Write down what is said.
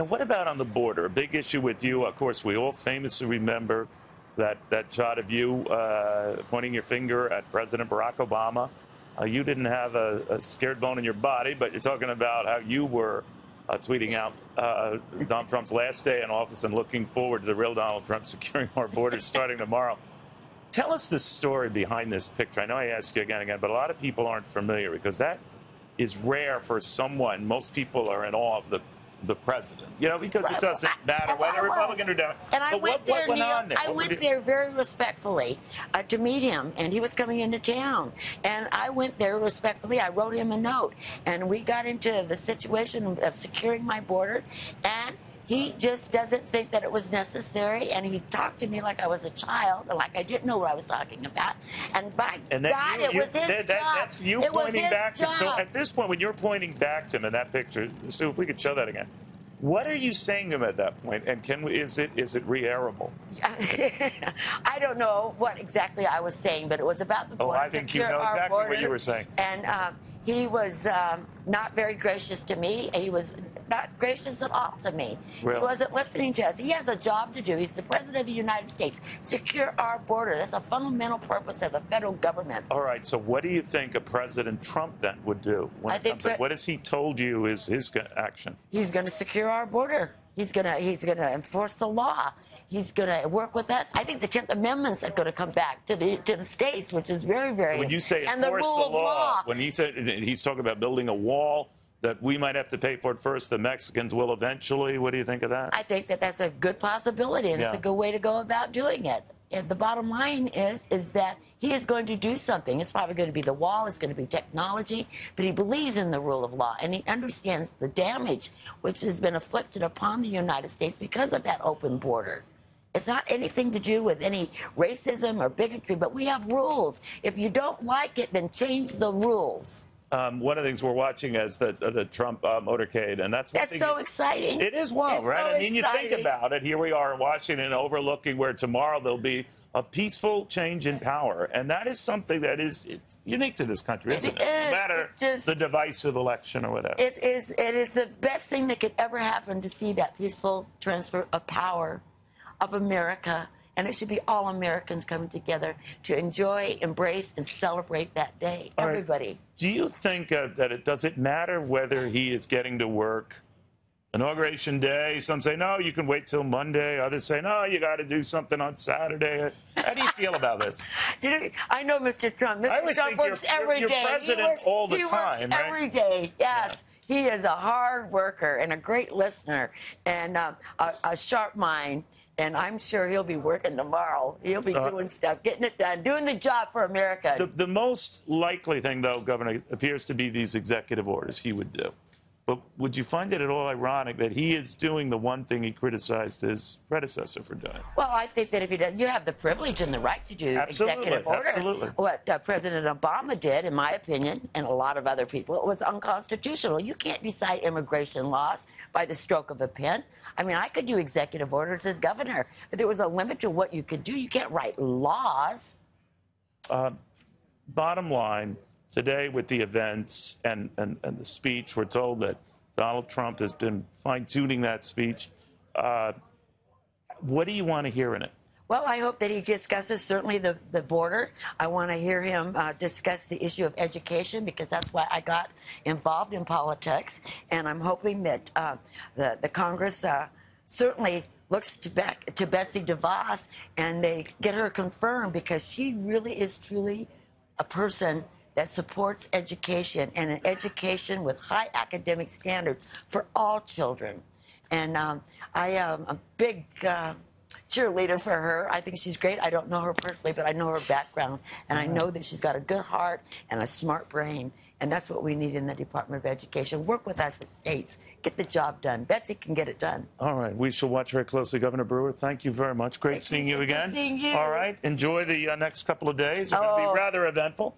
And what about on the border? A big issue with you, of course, we all famously remember that shot of you pointing your finger at President Barack Obama. You didn't have a scared bone in your body, but you're talking about how you were tweeting out Donald Trump's last day in office and looking forward to the real Donald Trump securing our borders starting tomorrow. Tell us the story behind this picture. I know I ask you again and again, but a lot of people aren't familiar because that is rare for someone. Most people are in awe of the president, you know, because it doesn't matter whether Republican or Democrat. And I went there, what went on there? I went there very respectfully to meet him, and he was coming into town. And I went there respectfully. I wrote him a note, and we got into the situation of securing my border, and he just doesn't think that it was necessary, and he talked to me like I was a child, like I didn't know what I was talking about. And by God, it was his job. That's you pointing back to. So at this point, when you're pointing back to him in that picture, so if we could show that again. What are you saying to him at that point? And is it re-airable? I don't know what exactly I was saying, but it was about the border. Oh, I think you know exactly what you were saying. And he was not very gracious to me. He was not gracious at all to me. Really? He wasn't listening to us. He has a job to do. He's the president of the United States. Secure our border. That's a fundamental purpose of the federal government. All right. So what do you think a President Trump then would do? What has he told you is his action? He's going to secure our border. He's going to enforce the law. He's going to work with us. I think the 10th Amendment's are going to come back to the states, which is very, very important. When you say enforce the law, when he said he's talking about building a wall that we might have to pay for it first, the Mexicans will eventually. What do you think of that? I think that that's a good possibility, and it's a good way to go about doing it. And the bottom line is that he is going to do something. It's probably going to be the wall. It's going to be technology. But he believes in the rule of law, and he understands the damage which has been inflicted upon the United States because of that open border. It's not anything to do with any racism or bigotry, but we have rules. If you don't like it, then change the rules. One of the things we're watching is the Trump motorcade, and that's so exciting. It is, right? So I mean, exciting. You think about it. Here we are in Washington, overlooking where tomorrow there'll be a peaceful change in power, and that is something that is unique to this country, isn't it? No matter the divisive election or whatever. It is the best thing that could ever happen to see that peaceful transfer of power of America. And it should be all Americans coming together to enjoy, embrace, and celebrate that day. Everybody. Right. Do you think that does it matter whether he is getting to work Inauguration Day? Some say, no, you can wait till Monday. Others say, no, you got to do something on Saturday. How do you feel about this? I know Mr. Trump. Mr. Trump works every day. You're president all the time, right? Every day, yes. Yeah. He is a hard worker and a great listener and a sharp mind. And I'm sure he'll be working tomorrow. He'll be doing stuff, getting it done, doing the job for America. The most likely thing, though, Governor, appears to be these executive orders he would do. But would you find it at all ironic that he is doing the one thing he criticized his predecessor for doing? Well, I think that if he does, you have the privilege and the right to do executive orders. Absolutely. What President Obama did, in my opinion, and a lot of other people, it was unconstitutional. You can't decide immigration laws by the stroke of a pen. I mean, I could do executive orders as governor, but there was a limit to what you could do. You can't write laws. Bottom line, today with the events and the speech, we're told that Donald Trump has been fine-tuning that speech. What do you want to hear in it? Well, I hope that he discusses certainly the border. I want to hear him discuss the issue of education because that's why I got involved in politics. And I'm hoping that the Congress certainly looks to Betsy DeVos and they get her confirmed because she really is truly a person that supports education and an education with high academic standards for all children. And I am a big cheerleader for her. I think she's great. I don't know her personally, but I know her background, and I know that she's got a good heart and a smart brain, and that's what we need in the Department of Education. Work with our states. Get the job done. Betsy can get it done. All right. We shall watch very closely. Governor Brewer, thank you very much. Great seeing you again. Good seeing you. All right. Enjoy the next couple of days. They're going to be rather eventful.